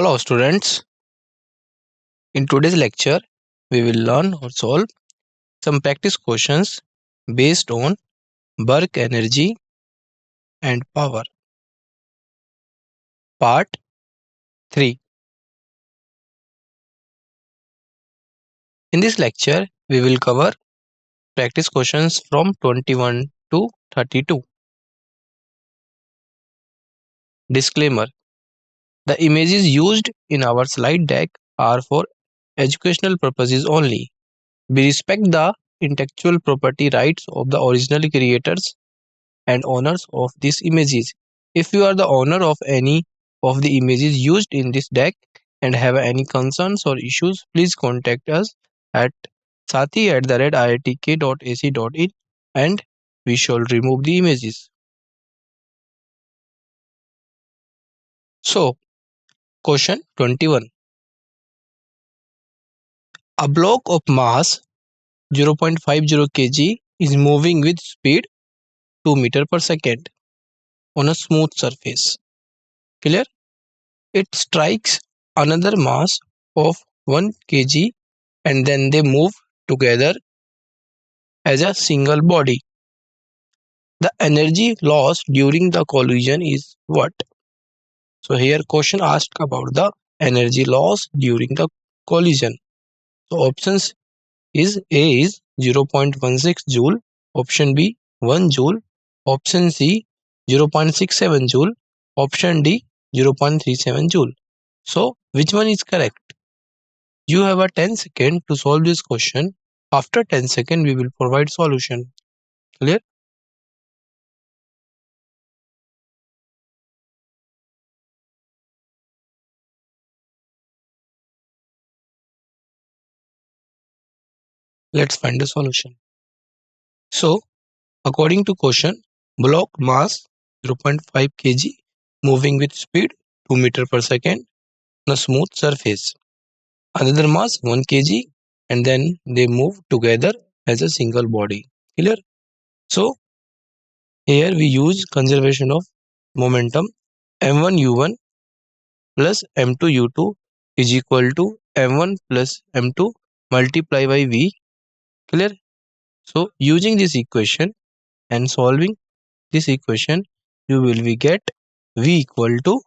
Hello students, in today's lecture we will learn or solve some practice questions based on work energy and power. Part 3. In this lecture we will cover practice questions from 21 to 32. Disclaimer: the images used in our slide deck are for educational purposes only. We respect the intellectual property rights of the original creators and owners of these images. If you are the owner of any of the images used in this deck and have any concerns or issues, please contact us at sati@iitk.ac.in and we shall remove the images. So, question 21. A block of mass 0.50 kg is moving with speed 2 meter per second on a smooth surface. Clear? It strikes another mass of 1 kg and then they move together as a single body. The energy lost during the collision is what? So here question asked about the energy loss during the collision. So options is A is 0.16 joule, option B 1 joule, option C 0.67 joule, option D 0.37 joule. So which one is correct? You have a 10 seconds to solve this question. After 10 seconds, we will provide solution. Clear? Let's find the solution. So, according to question, block mass 0.5 kg moving with speed 2 meter per second on a smooth surface. Another mass 1 kg and then they move together as a single body. Clear? So, here we use conservation of momentum. m1 u1 plus m2 u2 is equal to m1 plus m2 multiply by v. Clear? So using this equation and solving this equation, you will be get v equal to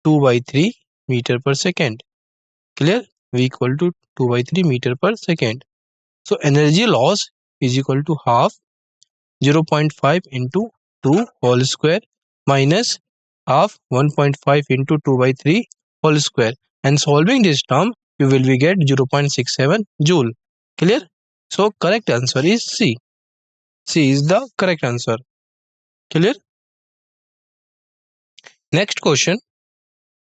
2 by 3 meter per second. Clear? V equal to 2 by 3 meter per second. So energy loss is equal to half 0.5 into 2 whole square minus half 1.5 into 2 by 3 whole square, and solving this term you will be get 0.67 joule. Clear? So correct answer is C. C is the correct answer. Clear? Next question.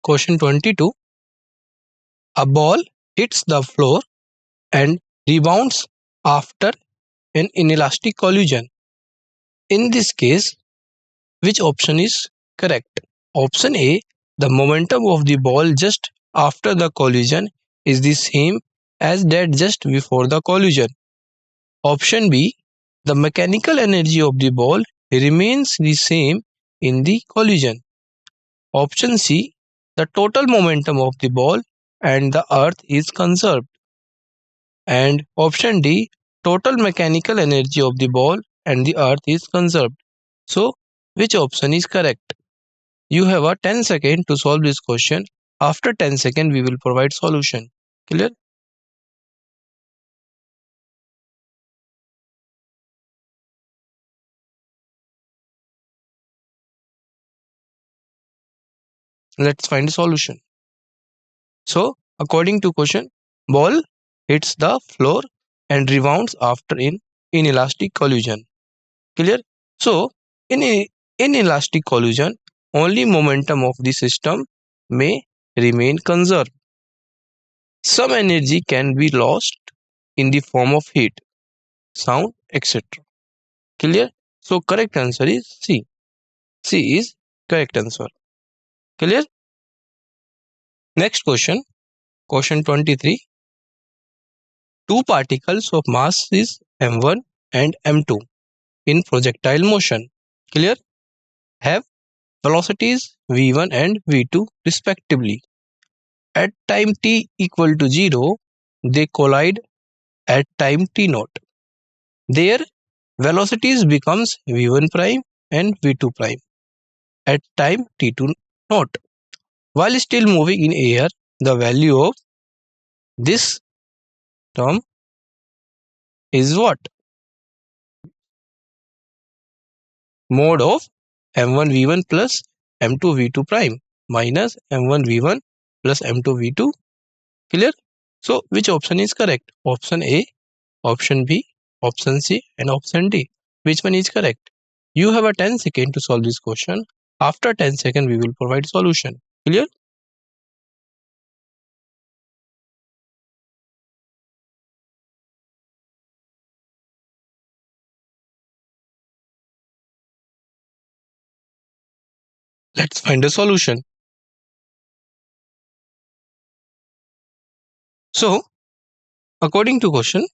Question 22. A ball hits the floor and rebounds after an inelastic collision. In this case, which option is correct? Option A, the momentum of the ball just after the collision is the same as that just before the collision. Option B, the mechanical energy of the ball remains the same in the collision. Option C, the total momentum of the ball and the earth is conserved. And option D, total mechanical energy of the ball and the earth is conserved. So, which option is correct? You have a 10 seconds to solve this question. After 10 seconds, we will provide solution. Clear? Let's find a solution. So, according to question, ball hits the floor and rebounds after an inelastic collision. Clear? So, in a inelastic collision, only momentum of the system may remain conserved. Some energy can be lost in the form of heat, sound, etc. Clear? So, correct answer is C. C is correct answer. Clear? Next question. Question 23. Two particles of mass is m1 and m2 in projectile motion. Clear? Have velocities v1 and v2 respectively. At time t equal to 0, they collide at time t naught. Their velocities becomes v1 prime and v2 prime at time t2 naught. While still moving in air, the value of this term is what? Mode of m1 v1 plus m2 v2 prime minus m1 v1 plus m2 v2. Clear? So which option is correct? Option A, option B, option C and option D. Which one is correct? You have a 10 second to solve this question. After 10 seconds, we will provide solution. Clear? Let's find a solution. So, according to question,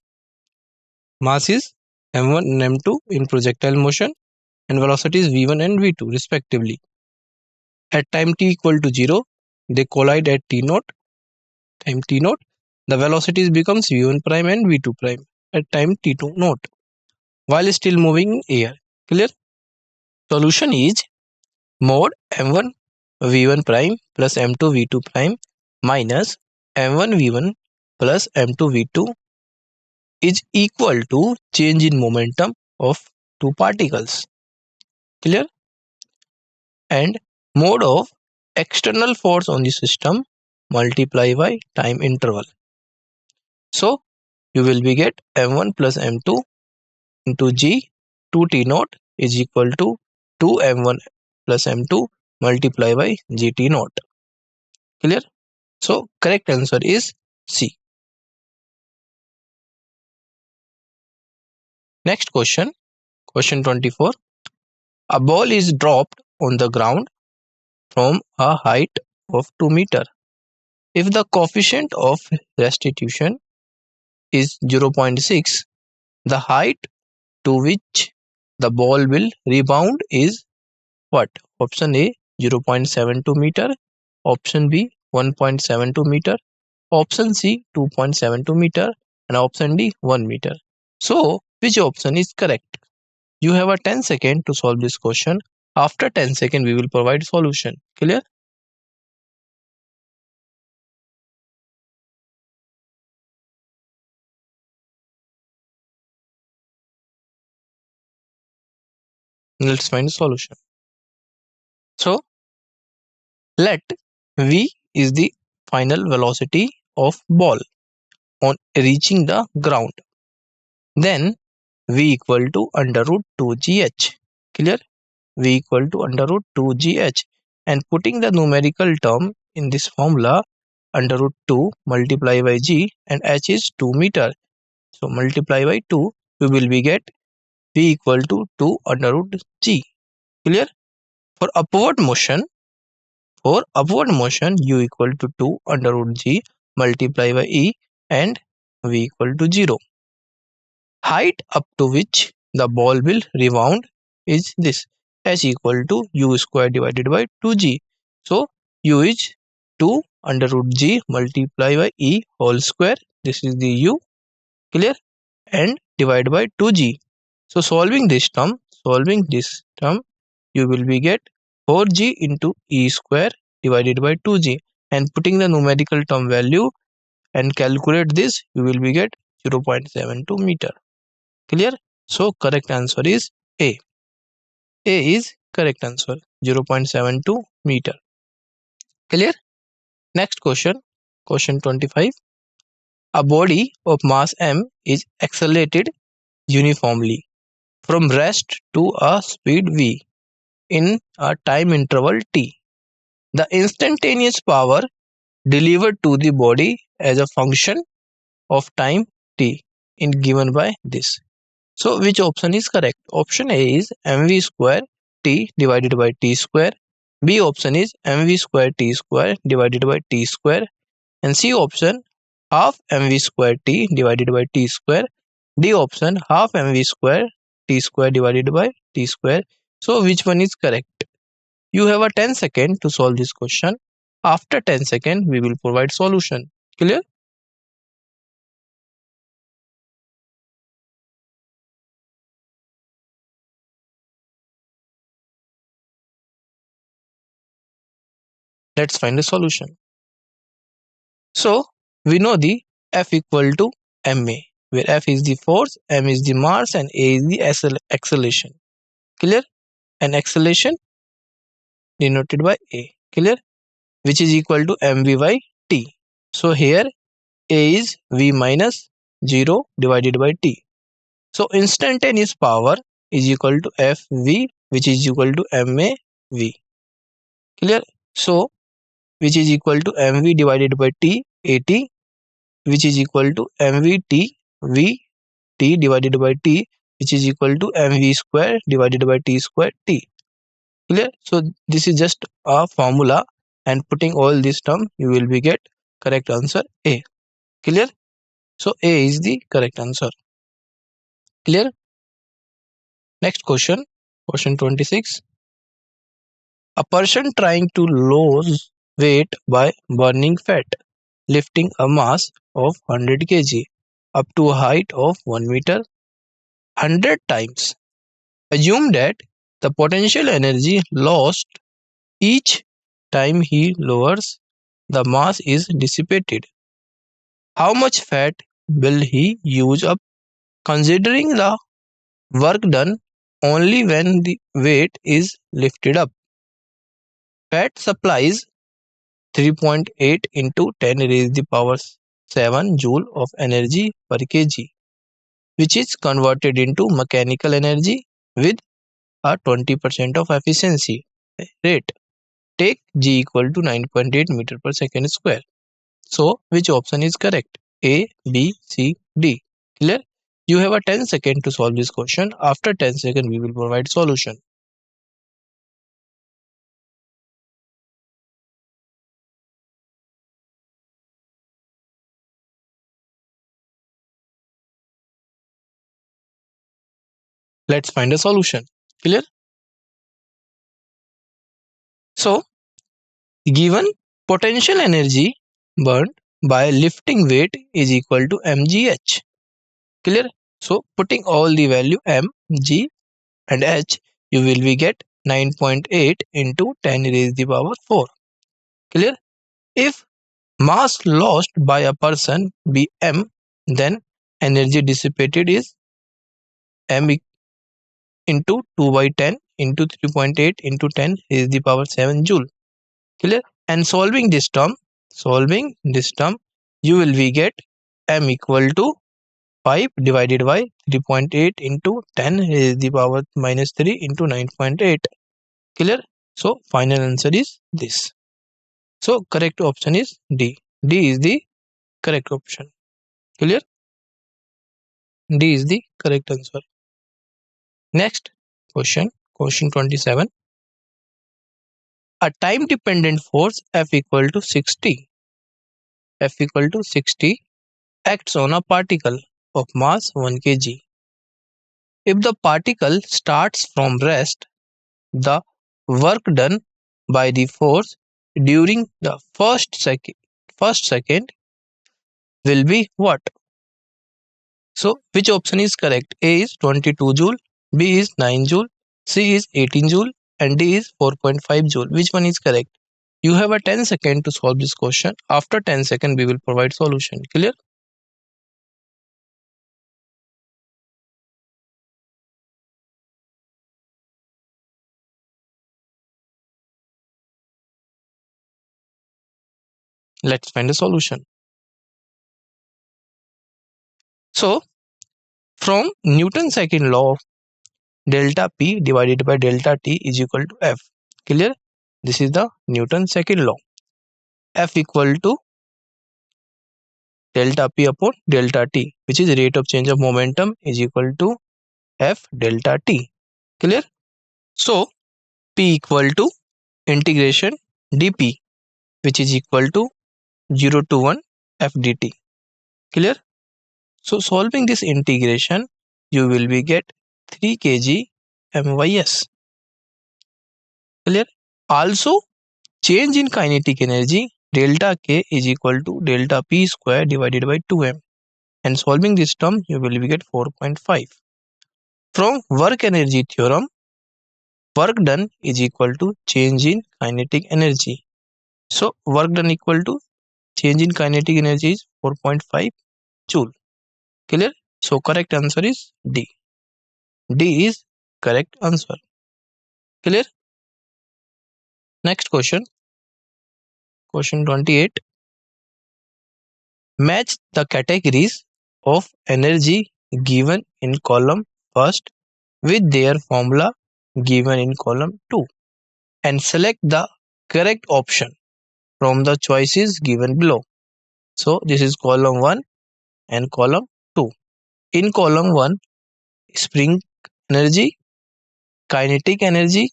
mass is m1 and m2 in projectile motion and velocities v1 and v2 respectively. At time t equal to 0, they collide at t naught, time t naught. The velocities becomes v1 prime and v2 prime at time t2 naught while still moving in air. Clear? Solution is mod m1 v1 prime plus m2 v2 prime minus m1 v1 plus m2 v2 is equal to change in momentum of two particles. Clear? And mode of external force on the system multiply by time interval. So you will be get m1 plus m2 into g 2t naught is equal to 2m1 plus m2 multiply by gt naught. Clear? So correct answer is C. Next question, question 24. A ball is dropped on the ground from a height of 2 meter. If the coefficient of restitution is 0.6, the height to which the ball will rebound is what? Option A 0.72 meter, option B 1.72 meter, option C 2.72 meter and option D 1 meter. So which option is correct? You have a 10 second to solve this question. After 10 seconds, we will provide solution. Clear? Let's find the solution. So let v is the final velocity of ball on reaching the ground. Then v equal to under root 2gh. Clear? V equal to under root 2gh. And putting the numerical term in this formula, under root 2 multiply by g and h is 2 meter. So multiply by 2, we will be get v equal to 2 under root g. Clear? For upward motion, u equal to 2 under root g multiply by e and v equal to 0. Height up to which the ball will rebound is this, h equal to u square divided by 2g. So u is 2 under root g multiply by e whole square. This is the u. Clear? And divide by 2g. So solving this term, you will be get 4g into e square divided by 2g and putting the numerical term value and calculate this, you will be get 0.72 meter. Clear? So correct answer is A. A is correct answer, 0.72 meter. Clear? Next question, question 25. A body of mass m is accelerated uniformly from rest to a speed v in a time interval t. The instantaneous power delivered to the body as a function of time t is given by this. So which option is correct? Option A is mv square t divided by t square. B option is mv square t square divided by t square. And C option half mv square t divided by t square. D option half mv square t square divided by t square. So which one is correct? You have a 10 second to solve this question. After 10 seconds, we will provide solution. Clear? Let's find the solution. So we know the F equal to ma, where F is the force, m is the mass, and a is the acceleration. Clear? And acceleration denoted by a. Clear? Which is equal to mv by t. So here a is v minus 0 divided by t. So instantaneous power is equal to Fv, which is equal to ma v. Clear? So which is equal to mv divided by t at, which is equal to mv v t divided by t, which is equal to mv square divided by t square t. Clear? So this is just a formula, and putting all this term you will be get correct answer a. Clear? So a is the correct answer. Clear? Next question, question 26. A person trying to lose weight by burning fat, lifting a mass of 100 kg up to a height of 1 meter 100 times. Assume that the potential energy lost each time he lowers the mass is dissipated. How much fat will he use up, considering the work done only when the weight is lifted up? Fat supplies 3.8 into 10 raised the power 7 joule of energy per kg, which is converted into mechanical energy with a 20% of efficiency rate. Take G equal to 9.8 meter per second square. So which option is correct? A, B, C, D. Clear? You have a 10 second to solve this question. After 10 seconds, we will provide solution. Let's find a solution. Clear? So given potential energy burned by lifting weight is equal to mgh. Clear? So putting all the value m, g and h, you will be get 9.8 into 10 raised the power 4. Clear? If mass lost by a person be m, then energy dissipated is m into 2 by 10 into 3.8 into 10 raised the power 7 joule. Clear? And solving this term, you will be get m equal to 5 divided by 3.8 into 10 raised the power minus 3 into 9.8. Clear? So final answer is this. So correct option is D. D is the correct option. Clear? D is the correct answer. Next question, question 27. A time dependent force F equal to 60 acts on a particle of mass 1 kg. If the particle starts from rest, the work done by the force during the first second will be what? So which option is correct? A is 22 joule, B is 9 joule, C is 18 joule, and D is 4.5 joule. Which one is correct? You have a 10 second to solve this question. After 10 seconds, we will provide solution. Clear? Let's find a solution. So from Newton's second law, delta P divided by delta T is equal to F. Clear? This is the Newton's second law. F equal to delta P upon delta T, which is rate of change of momentum, is equal to F delta T. Clear? So P equal to integration dP, which is equal to 0 to 1 F dt. Clear? So solving this integration, you will be get 3 kg mys. Clear? Also change in kinetic energy delta K is equal to delta P square divided by 2m, and solving this term you will get 4.5. From work energy theorem, work done is equal to change in kinetic energy. So work done equal to change in kinetic energy is 4.5 joule. Clear? So correct answer is D. D is correct answer. Clear? Next question. Question 28. Match the categories of energy given in column first with their formula given in column 2 and select the correct option from the choices given below. So this is column 1 and column 2. In column 1, spring energy, kinetic energy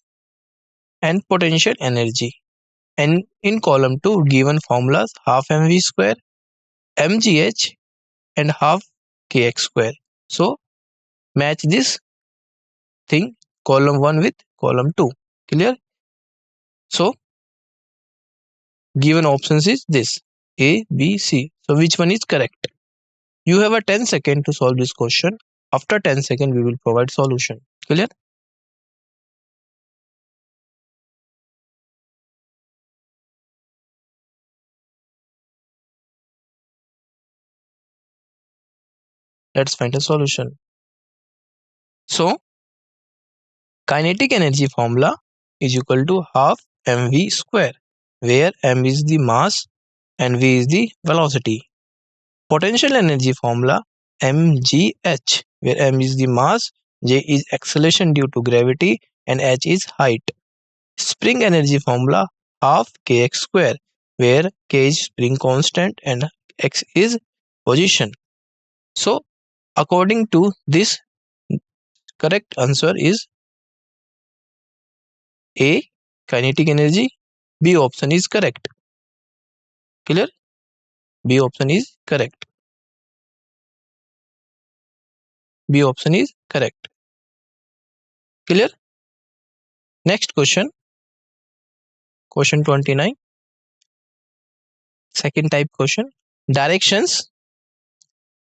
and potential energy. And in column 2, given formulas half mv square, mgh and half kx square. So match this thing column 1 with column 2. Clear? So given options is this A, B, C. So which one is correct? You have a 10 second to solve this question. After 10 seconds, we will provide solution. Clear? Let's find a solution. So kinetic energy formula is equal to half mv square, where m is the mass and v is the velocity. Potential energy formula mgh, where m is the mass, j is acceleration due to gravity and h is height. Spring energy formula half kx square, where k is spring constant and x is position. So according to this, correct answer is A, kinetic energy. B option is correct. Clear? B option is correct. B option is correct. Clear? Next question. Question 29. Second type question. Directions.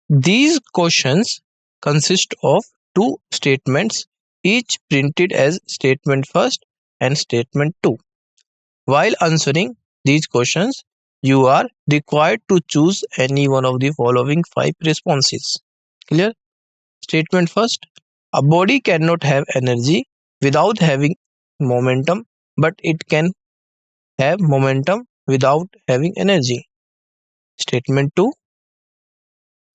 These questions consist of two statements, each printed as statement first and statement 2. While answering these questions, you are required to choose any one of the following 5 responses. Clear? Statement first. A body cannot have energy without having momentum, but it can have momentum without having energy. Statement 2.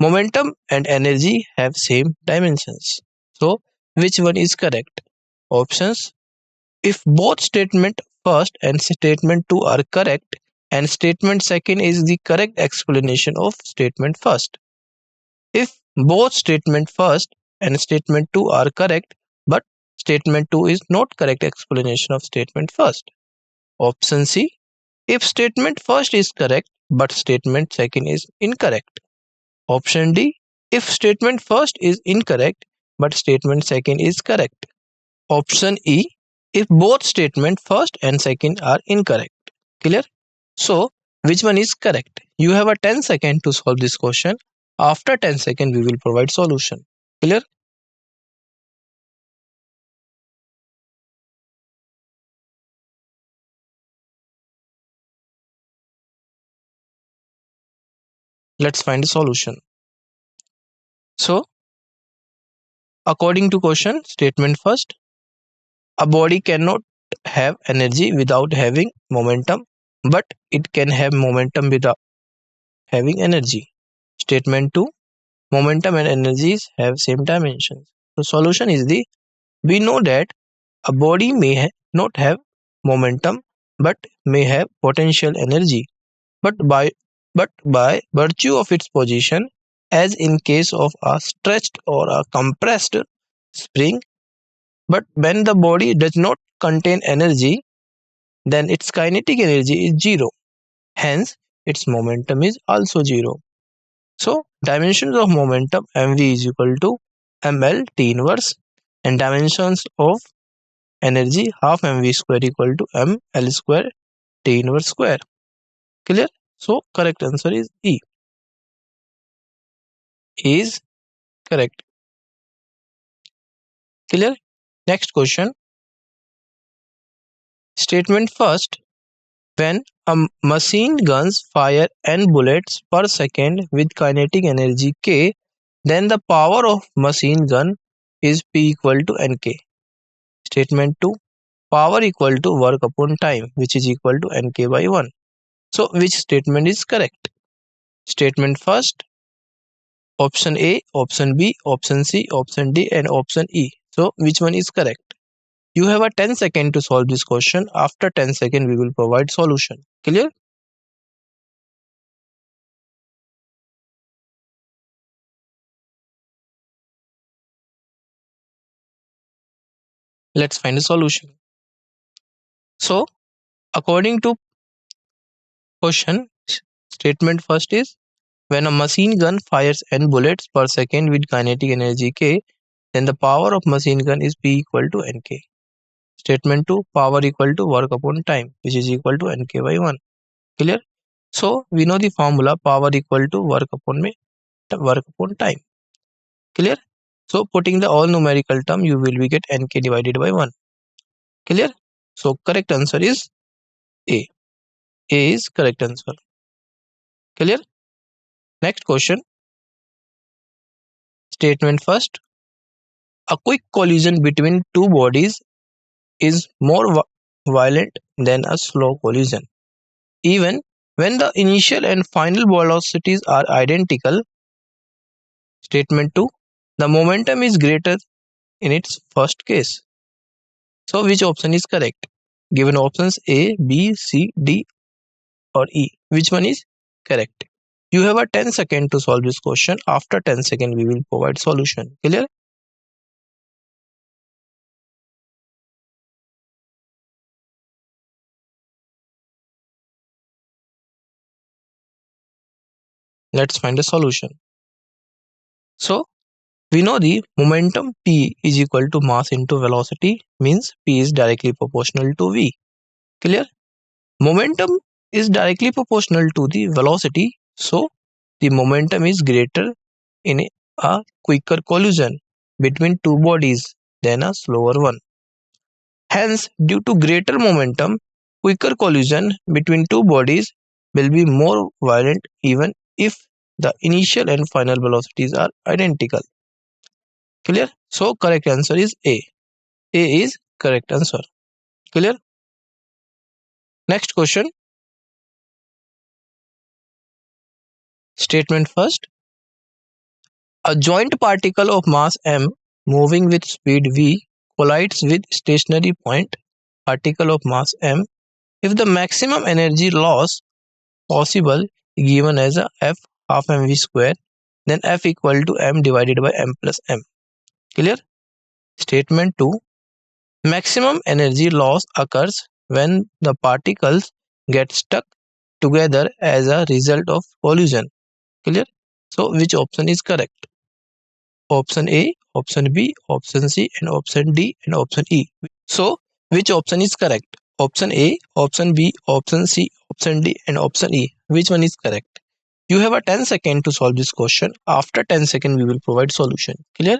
Momentum and energy have same dimensions. So, which one is correct? Options. If both statement first and statement 2 are correct and statement second is the correct explanation of statement first. If both statement first and statement 2 are correct but statement 2 is not correct explanation of statement first. Option C. If statement first is correct but statement second is incorrect. Option D. If statement first is incorrect but statement second is correct. Option E. If both statement first and second are incorrect. Clear? So which one is correct? You have a 10 second to solve this question. After 10 seconds, we will provide solution. Clear? Let's find a solution. So according to question, statement first, a body cannot have energy without having momentum, but it can have momentum without having energy. Statement 2, momentum and energies have same dimensions. The solution is the, we know that a body may not have momentum but may have potential energy, but by virtue of its position, as in case of a stretched or a compressed spring, but when the body does not contain energy, then its kinetic energy is zero. Hence, its momentum is also zero. So, dimensions of momentum mv is equal to ml t inverse, and dimensions of energy half mv square equal to ml square T inverse square. Clear? So correct answer is E. E is correct. Clear? Next question. Statement first. When a machine guns fire n bullets per second with kinetic energy K, then the power of machine gun is P equal to Nk. Statement 2. Power equal to work upon time, which is equal to Nk by 1. So which statement is correct? Statement first, option A, option B, option C, option D and option E. So which one is correct? You have a 10 seconds to solve this question. After 10 seconds, we will provide solution. Clear? Let's find a solution. So according to question, statement first is when a machine gun fires n bullets per second with kinetic energy K, then the power of machine gun is P equal to Nk. Statement 2, power equal to work upon time, which is equal to Nk by 1. Clear? So we know the formula, power equal to work upon time. Clear? So putting the all numerical term, you will be get Nk divided by 1. Clear? So correct answer is A. A is correct answer. Clear? Next question. Statement first. A quick collision between two bodies is more violent than a slow collision. Even when the initial and final velocities are identical. Statement 2. The momentum is greater in its first case. So which option is correct? Given options A, B, C, D or E. Which one is correct? You have a 10 seconds to solve this question. After 10 seconds, we will provide solution. Clear? Let's find a solution. So we know the momentum P is equal to mass into velocity, means P is directly proportional to V. Clear? Momentum is directly proportional to the velocity, so the momentum is greater in a quicker collision between two bodies than a slower one. Hence, due to greater momentum, quicker collision between two bodies will be more violent even if the initial and final velocities are identical. Clear? So correct answer is A. A is correct answer. Clear? Next question. Statement first. A joint particle of mass m moving with speed v collides with stationary point particle of mass m if the maximum energy loss possible given as a f half mv square, then f equal to m divided by m plus m. Clear? Statement 2. Maximum energy loss occurs when the particles get stuck together as a result of collision. Clear? So which option is correct? Option A, option B, option C and option D and option E. So which option is correct? Option A, option B, option C, option D and option E. Which one is correct? You have a 10 seconds to solve this question. After 10 seconds, we will provide solution. Clear?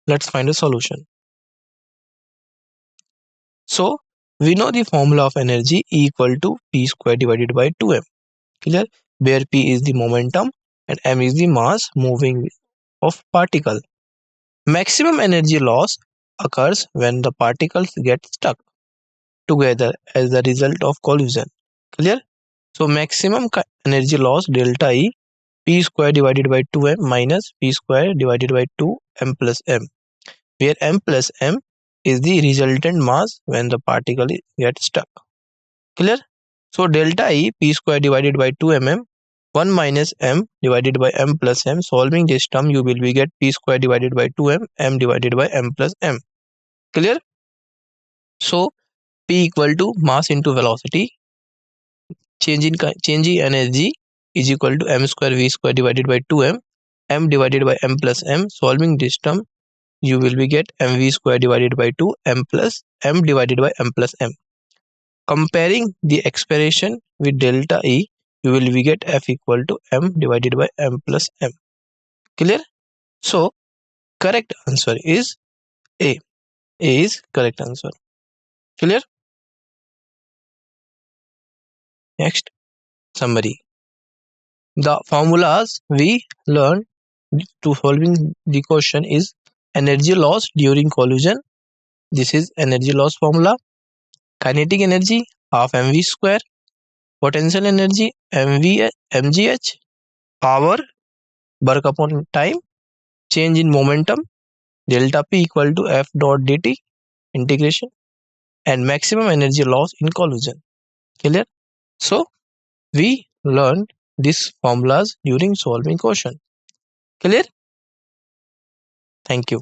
Let's find a solution. So we know the formula of energy E equal to P square divided by 2m. Clear? Where P is the momentum and m is the mass moving of particle. Maximum energy loss occurs when the particles get stuck together as a result of collision. Clear? So maximum energy loss delta E P square divided by 2m minus P square divided by 2m plus m, where m plus m is the resultant mass when the particle gets stuck. Clear? So delta E P square divided by 2mm 1 minus m divided by m plus m. Solving this term, you will be get P square divided by 2m m divided by m plus m. Clear? So P equal to mass into velocity, change in energy is equal to m square v square divided by 2m, m divided by m plus m. Solving this term, you will be get mv square divided by 2 m plus m divided by m plus m. Comparing the expression with delta E, you will be get f equal to m divided by m plus m. Clear? So correct answer is A. A is correct answer. Clear? Next, summary. The formulas we learned to solving the question is energy loss during collision. This is energy loss formula. Kinetic energy half mv square. Potential energy mgh. Power work upon time. Change in momentum delta p equal to f dot dt integration, and maximum energy loss in collision. Clear? So we learned these formulas during solving question. Clear? Thank you.